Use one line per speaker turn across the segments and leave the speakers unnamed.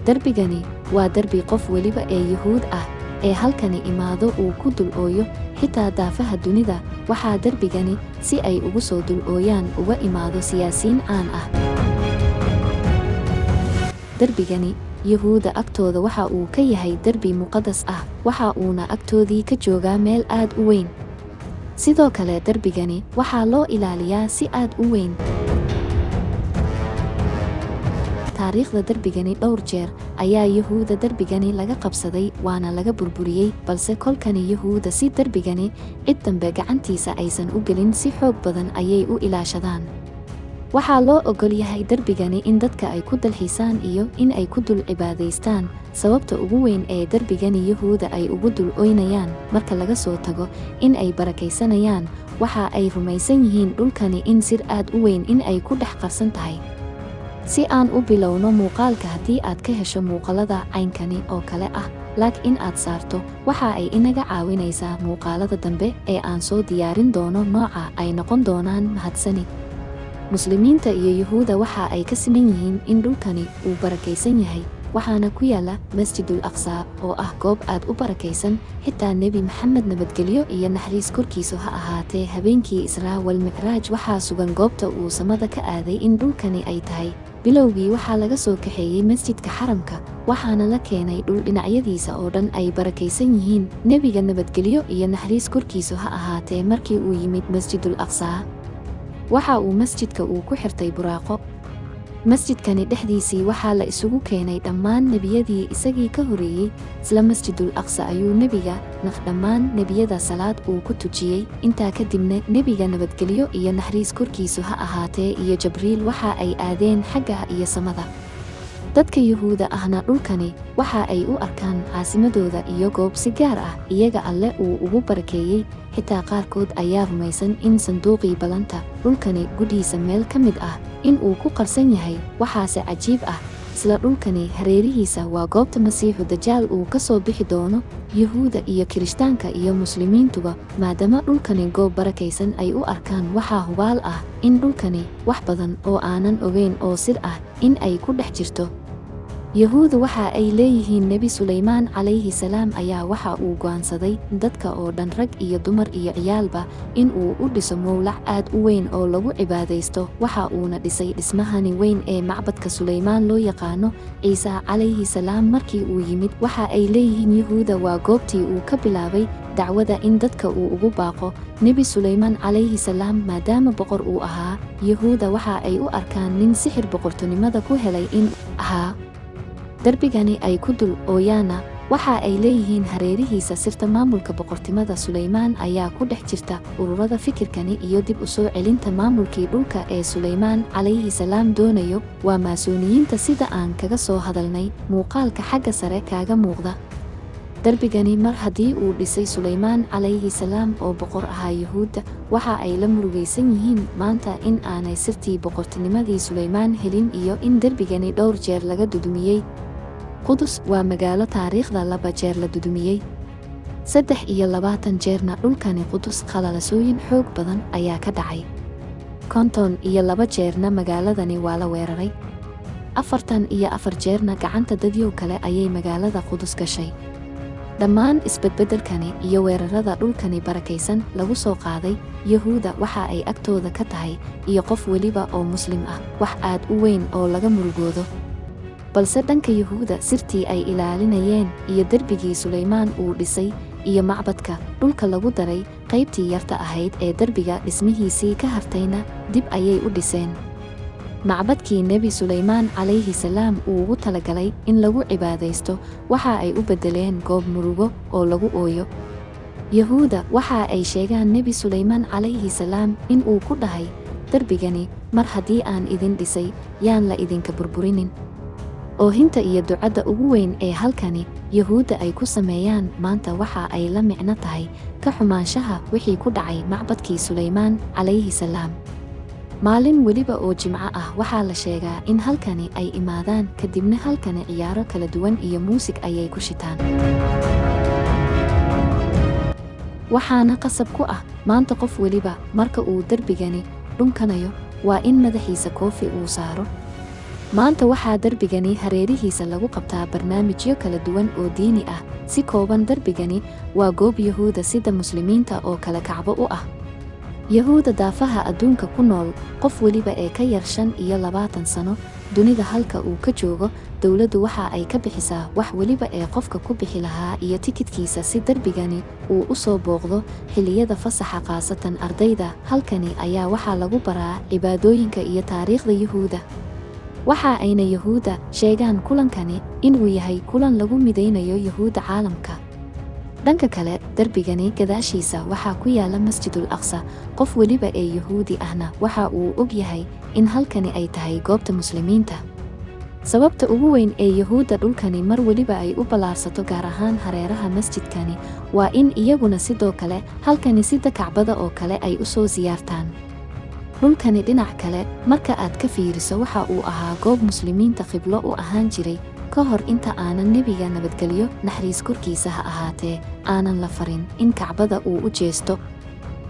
darbigani waa darbi qof weliba ee Yuhuud ah ee halkani imaado uu ku dul ooyo, xitaa daafaha dunida waxaa darbigani si ay ugu soo dul ooyaan uga imaado siyaasiyiin caan ah. Darbigani Yuhuuda agtooda waxa uu ka yahay darbi muqadas ah, waxa uuna agtoodii ka joogaa meel aad u weyn. Sidoo kale darbigani waxaa loo ilaaliyaa si aad u weyn. taariikhda darbigani dhowr jeer ayaa Yuhuuda darbigani laga qabsaday waana laga burburiyey, balse kolkani Yuhuuda si darbigani cid dambe gacantiisa aysan u gelin si xoog badan ayay u ilaashadaan. Waxaa loo ogol yahay darbigani in dadka ay ku dalxiisaan iyo in ay ku dul cibaadaystaan. Sababta ugu weyn ee darbigani Yuhuuda ay ugu dul oynayaan marka laga soo tago in ay barakaysanayaan, waxa ay rumaysan yihiin dhulkani in sir aad u weyn in ay ku dhex qarsan tahay. Si aan u bilowno muuqaalka, haddii aad ka hesho muuqaalada caynkani oo kale ah, laakiin aad saarto, waxa ay inaga caawinaysaa muuqaalada dambe ee aan soo diyaarin doono nooca ay noqon doonaan. Mahadsanid. Muslimiinta iyo Yuhuuda waxa ay ka siman yihiin in dhulkani uu barakaysan yahay, waxaana ku yaala Masjidul Aqsa oo ah goob aad u barakaysan. Xitaa Nebi Maxamed nabadgelyo iyo naxariis korkiisa ha ahaatee habeenkii Israa wal Micraaj waxaa sugan goobta uu samada ka aaday in dhulkani ay tahay. Bilowgii waxaa laga soo kaxeeyey masjidka xaramka, waxaana la keenay dhul dhinacyadiisa oo dhan ay barakaysan yihiin. Nebiga nabadgelyo iyo naxariis korkiisa ha ahaatee markii uu yimid Masjidul Aqsa, waxa uu masjidka uu ku xirtay buraaqo. Masjidkani dhexdiisii waxaa la isugu keenay dhammaan nebiyadii isagii ka horeeyey. Isla Masjidul Aqsa ayuu nebiga dhammaan nebiyada salaad uu ku tujiyey. Intaa kadibna nebiga nabadgelyo iyo naxariis korkiisa ha ahaatee iyo Jibriil waxa ay aadeen xagga iyo samada. Dadka Yuhuuda ahna dhulkani waxa ay u arkaan caasimadooda iyo goob si gaar ah iyaga Alle uu ugu barakeeyey. Xitaa qaarkood ayaa rumaysan in sanduuqii balanta dhulkani gudhiisa meel ka mid ah in uu ku qarsan yahay. Waxaase cajiib ah, isla dhulkani hareerihiisa waa goobta Masiixu Dajaal uu ka soo bixi doono. Yuhuuda iyo Kirishtaanka iyo Muslimiintuba maadaama dhulkani goob barakaysan ay u arkaan, waxaa hubaal ah in dhulkani wax badan oo aanan ogeyn oo sir ah in ay ku dhex jirto. Yuhuuda waxa ay leeyihiin Nebi Suleymaan calayhi salaam ayaa waxa uu go'aansaday dadka oo dhan, rag iyo dumar iyo ciyaalba, in uu u dhiso mowlac aad u weyn oo lagu cibaadaysto. Waxa uuna dhisay dhismahani weyn ee macbadka Suleymaan loo yaqaano. Ciise calayhi salaam markii uu yimid, waxa ay leeyihiin Yuhuuda waa goobtii uu ka bilaabay dacwada in dadka uu ugu baaqo. Nebi Suleymaan calayhi salaam maadaama boqor uu ahaa, Yuhuuda waxa ay u arkaan nin sixir boqortinimada ku helay in ahaa. Darbigani ay ku dul ooyaana waxa ay leeyihiin hareerihiisa sirta maamulka boqortinimada Suleymaan ayaa ku dhex jirta. Ururada fikirkani iyo dib u soo celinta maamulkii dhulka ee Suleymaan calayhi salaam doonayo waa Maasuuniyiinta, sida aan kaga soo hadalnay muuqaalka xagga sare kaaga muuqda. Darbigani mar haddii uu dhisay Suleymaan calayhi salaam oo boqor ahaa, Yuhuudda waxa ay la murugaysan yihiin maanta in aanay sirtii boqortinimadii Suleymaan helin iyo in darbigani dhowr jeer laga dudumiyey. Qudus waa magaalo taariikhda 2 jeer la dudumiyey. 23 jeerna dhulkani Qudus khalalasooyin xoog badan ayaa ka dhacay. 52 jeerna magaaladani waa la weeraray. 44 jeerna gacanta dadyow kale ayay magaalada Qudus gashay. Dhammaan isbedbedelkani iyo weerarada dhulkani barakaysan lagu soo qaaday, Yuhuuda waxa ay agtooda ka tahay iyo qof weliba oo Muslim ah wax aad u weyn oo laga murugoodo. Balse dhanka Yuhuuda sirtii ay ilaalinayeen iyo darbigii Suleymaan uu dhisay iyo macbadka dhulka lagu daray, qaybtii yarta ahayd ee darbiga dhismihiisii ka hartayna dib ayay u dhiseen. Macbadkii Nebi Suleymaan calayhi salaam uu ugu talagalay in lagu cibaadaysto waxa ay u bedeleen goob murugo oo lagu ooyo. Yuhuuda waxa ay sheegaan Nebi Suleymaan calayhi salaam in uu ku dhahay, darbigani mar haddii aan idin dhisay, yaan la idinka burburinin. Oohinta iyo ducada ugu weyn ee halkani Yuhuuda ay ku sameeyaan maanta waxa ay la micno tahay ka xumaanshaha wixii ku dhacay macbadkii Suleymaan calayhi salaam. Maalin weliba oo Jimco ah waxaa la sheegaa in halkani ay imaadaan, kadibna halkani ciyaaro kala duwan iyo muusig ayay ku shitaan. Waxaana qasab ku ah maanta qof weliba marka uu darbigani dhunkanayo waa in madaxiisa koofi uu saaro. maanta waxaa darbigani hareerihiisa lagu qabtaa barnaamijyo kala duwan oo diini ah. Si kooban, darbigani waa goob Yuhuuda sida muslimiinta oo kale kacbo u ah. Yuhuuda daafaha adduunka ku nool, qof weliba ee ka yar 25 sano dunida halka uu ka joogo, dowladdu waxa ay ka bixisaa wax weliba ee qofka ku bixi lahaa iyo tikidhkiisa si darbigani uu u soo booqdo xilliyada fasaxa, khaasatan ardayda. Halkani ayaa waxaa lagu baraa cibaadooyinka iyo taariikhda Yuhuuda. Waxa ayna Yuhuuda sheegaan kulankani inuu yahay kulan lagu midaynayo Yuhuuda caalamka. dhanka kale, darbigani gadaashiisa waxaa ku yaala Masjidul Aqsa. Qof weliba ee Yuhuudi ahna waxa uu og yahay in halkani ay tahay goobta muslimiinta. Sababta ugu weyn ee Yuhuuda dhulkani mar weliba ay u ballaarsato, gaar ahaan hareeraha masjidkani, waa in iyaguna sidoo kale halkani sida Kacbada oo kale ay u soo siyaartaan. dhulkani dhinac kale marka aad ka fiiriso waxa uu ahaa goob muslimiinta qiblo u ahaan jiray ka hor inta aanan nebiga nabadgelyo naxariis korkiisa ha ahaatee aanan la farin in Kacbada uu u jeesto.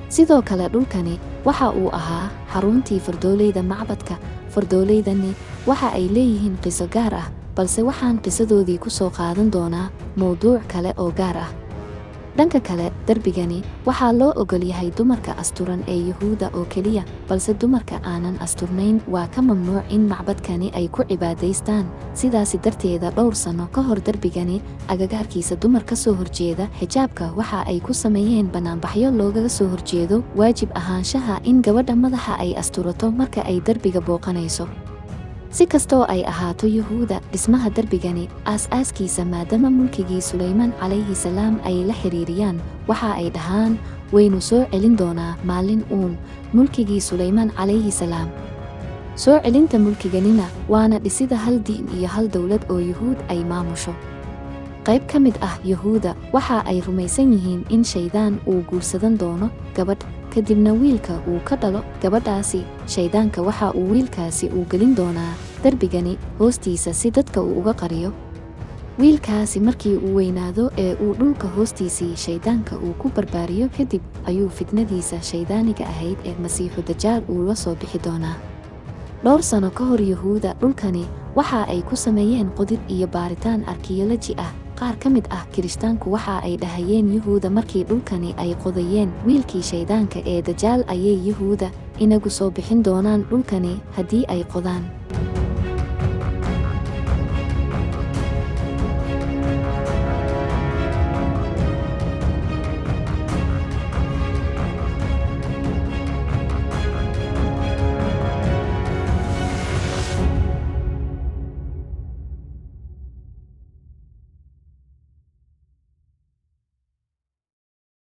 sidoo kale dhulkani waxa uu ahaa xaruntii fardoolayda macbadka. Fardooleydani waxa ay leeyihiin qiso gaar ah, balse waxaan qisadoodii ku soo qaadan doonaa mowduuc kale oo gaar ah. dhanka kale, darbigani waxaa loo ogol yahay dumarka asturan ee Yuhuuda oo keliya, balse dumarka aanan asturnayn waa ka mamnuuc in macbadkani ay ku cibaadaystaan. sidaasi darteeda, dhowr sano ka hor darbigani agagaarkiisa dumar ka soo horjeeda xijaabka waxa ay ku sameeyeen banaanbaxyo loogaga soo horjeedo waajib ahaanshaha in gabadha madaxa ay asturato marka ay darbiga booqanayso. si kastoo ay ahaato, Yuhuuda dhismaha darbigani aas-aaskiisa, maadaama mulkigii Sulaymaan calayhi salaam ay la xiriiriyaan, waxa ay dhahaan waynu soo celin doonaa maalin uun mulkigii Sulaymaan calayhi salaam. soo celinta mulkiganina waana dhisida hal diin iyo hal dowlad oo Yuhuud ay maamusho. qayb ka mid ah Yuhuuda waxa ay rumaysan yihiin in shaydaan uu guursadan doono gabadh, kadibna wiilka uu ka dhalo gabadhaasi. Shaydaanka waxa uu wiilkaasi uu gelin doonaa darbigani hoostiisa si dadka uu uga qariyo. wiilkaasi markii uu weynaado ee uu dhulka hoostiisii shaydaanka uu ku barbaariyo, kadib ayuu fitnadiisa shaydaaniga ahayd ee Masiixu Dajaal uu la soo bixi doonaa. dhowr sano ka hor, Yuhuuda dhulkani waxa ay ku sameeyeen qodid iyo baaritaan arkeoloji ah. qaar ka mid ah Kirishtaanku waxa ay dhahayeen Yuhuuda markii dhulkani ay qodayeen wiilkii shaydaanka ee Dajaal ayay Yuhuuda inagu soo bixin doonaan dhulkani haddii ay qodaan.